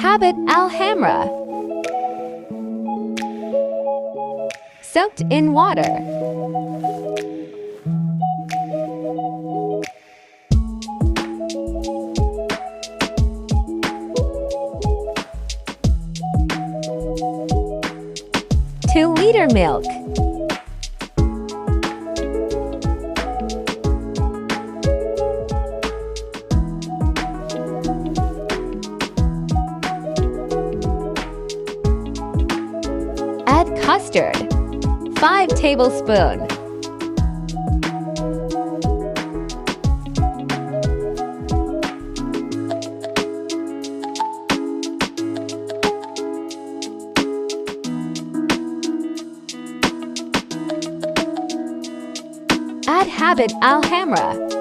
Habbat al-Hamra. Soaked in water. Two-liter milk. Add custard. 5 tablespoons. Add Habbat al-Hamra.